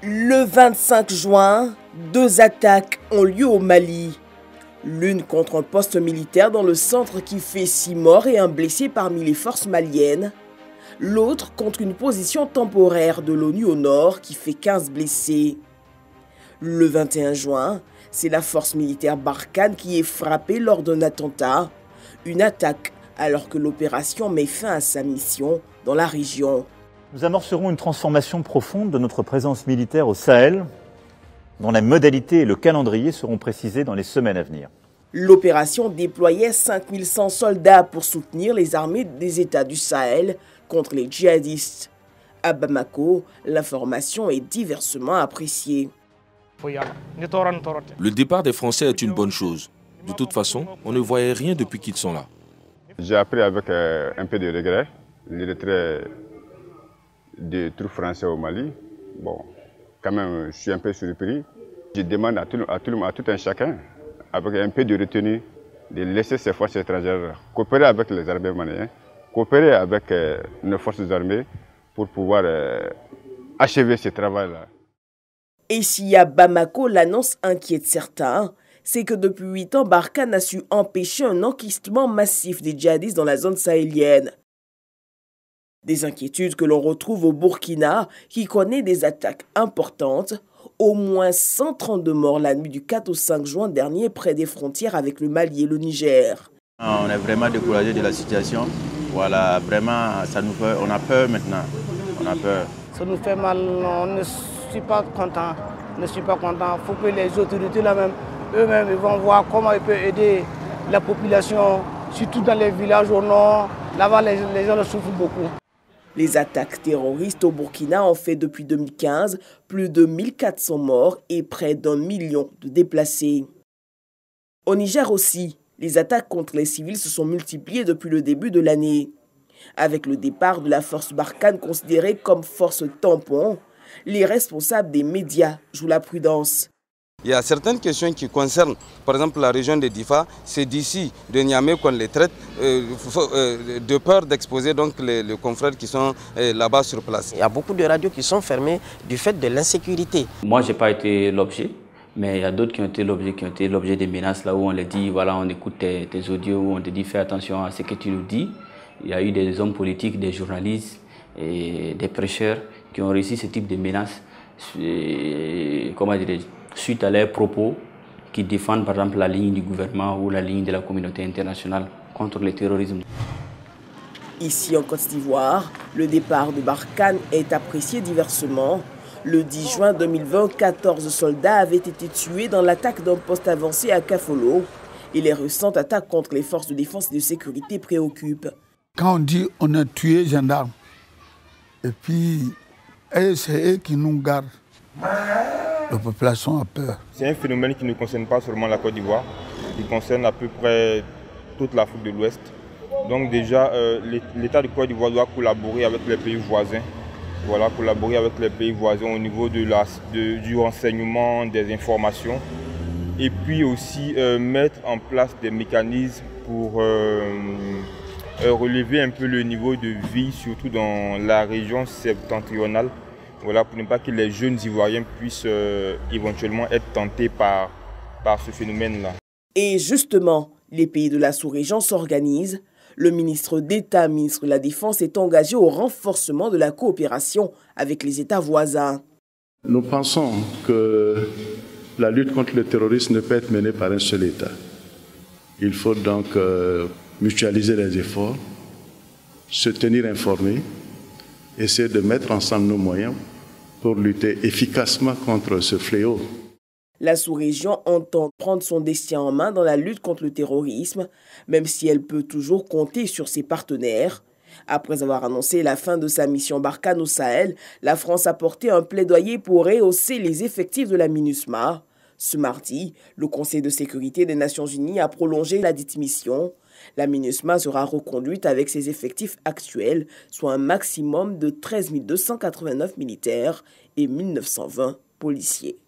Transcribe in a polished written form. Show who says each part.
Speaker 1: Le 25 juin, 2 attaques ont lieu au Mali. L'une contre un poste militaire dans le centre qui fait 6 morts et un blessé parmi les forces maliennes. L'autre contre une position temporaire de l'ONU au nord qui fait 15 blessés. Le 21 juin, c'est la force militaire Barkhane qui est frappée lors d'un attentat. Une attaque alors que l'opération met fin à sa mission dans la région.
Speaker 2: Nous amorcerons une transformation profonde de notre présence militaire au Sahel, dont les modalités et le calendrier seront précisés dans les semaines à venir.
Speaker 1: L'opération déployait 5100 soldats pour soutenir les armées des États du Sahel contre les djihadistes. À Bamako, l'information est diversement appréciée.
Speaker 3: Le départ des Français est une bonne chose. De toute façon, on ne voyait rien depuis qu'ils sont là.
Speaker 4: J'ai appris avec un peu de regret le retrait des troupes françaises au Mali. Bon, quand même, je suis un peu surpris. Je demande à tout un chacun, avec un peu de retenue, de laisser ces forces étrangères coopérer avec les armées maliennes, coopérer avec nos forces armées pour pouvoir achever ce travail-là.
Speaker 1: Et si à Bamako, l'annonce inquiète certains, c'est que depuis 8 ans, Barkhane a su empêcher un enquistement massif des djihadistes dans la zone sahélienne. Des inquiétudes que l'on retrouve au Burkina, qui connaît des attaques importantes. Au moins 132 morts la nuit du 4 au 5 juin dernier près des frontières avec le Mali et le Niger.
Speaker 5: On est vraiment découragé de la situation. Voilà, vraiment, ça nous fait, on a peur maintenant. On a peur.
Speaker 6: Ça nous fait mal, on ne suis pas content. Il faut que les autorités là-même, eux-mêmes, ils vont voir comment ils peuvent aider la population, surtout dans les villages au nord. Là-bas, les gens souffrent beaucoup.
Speaker 1: Les attaques terroristes au Burkina ont fait depuis 2015 plus de 1400 morts et près d'1 million de déplacés. Au Niger aussi, les attaques contre les civils se sont multipliées depuis le début de l'année. Avec le départ de la force Barkhane considérée comme force tampon, les responsables des médias jouent la prudence.
Speaker 7: Il y a certaines questions qui concernent, par exemple, la région de Difa. C'est d'ici, de Niamey, qu'on les traite, de peur d'exposer donc les confrères qui sont là-bas sur place.
Speaker 8: Il y a beaucoup de radios qui sont fermées du fait de l'insécurité.
Speaker 5: Moi, je n'ai pas été l'objet, mais il y a d'autres qui ont été l'objet des menaces, là où on les dit, voilà, on écoute tes audios, où on te dit, fais attention à ce que tu nous dis. Il y a eu des hommes politiques, des journalistes et des prêcheurs qui ont réussi ce type de menaces. Comment dirais-je, suite à leurs propos qui défendent par exemple la ligne du gouvernement ou la ligne de la communauté internationale contre le terrorisme.
Speaker 1: Ici en Côte d'Ivoire, le départ de Barkhane est apprécié diversement. Le 10 juin 2020, 14 soldats avaient été tués dans l'attaque d'un poste avancé à Kafolo. Et les récentes attaques contre les forces de défense et de sécurité préoccupent.
Speaker 9: Quand on dit on a tué les gendarmes, et puis c'est eux qui nous gardent. La population a peur.
Speaker 10: C'est un phénomène qui ne concerne pas seulement la Côte d'Ivoire, il concerne à peu près toute l'Afrique de l'Ouest. Donc déjà, l'État de Côte d'Ivoire doit collaborer avec les pays voisins. Voilà, collaborer avec les pays voisins au niveau du renseignement, des informations. Et puis aussi mettre en place des mécanismes pour relever un peu le niveau de vie, surtout dans la région septentrionale. Voilà, pour ne pas que les jeunes Ivoiriens puissent éventuellement être tentés par ce phénomène-là.
Speaker 1: Et justement, les pays de la sous-région s'organisent. Le ministre d'État, ministre de la Défense, est engagé au renforcement de la coopération avec les États voisins.
Speaker 11: Nous pensons que la lutte contre le terrorisme ne peut être menée par un seul État. Il faut donc mutualiser les efforts, se tenir informés, essayer de mettre ensemble nos moyens pour lutter efficacement contre ce fléau.
Speaker 1: La sous-région entend prendre son destin en main dans la lutte contre le terrorisme, même si elle peut toujours compter sur ses partenaires. Après avoir annoncé la fin de sa mission Barkhane au Sahel, la France a porté un plaidoyer pour rehausser les effectifs de la MINUSMA. Ce mardi, le Conseil de sécurité des Nations Unies a prolongé la dite mission. La MINUSMA sera reconduite avec ses effectifs actuels, soit un maximum de 13 289 militaires et 1920 policiers.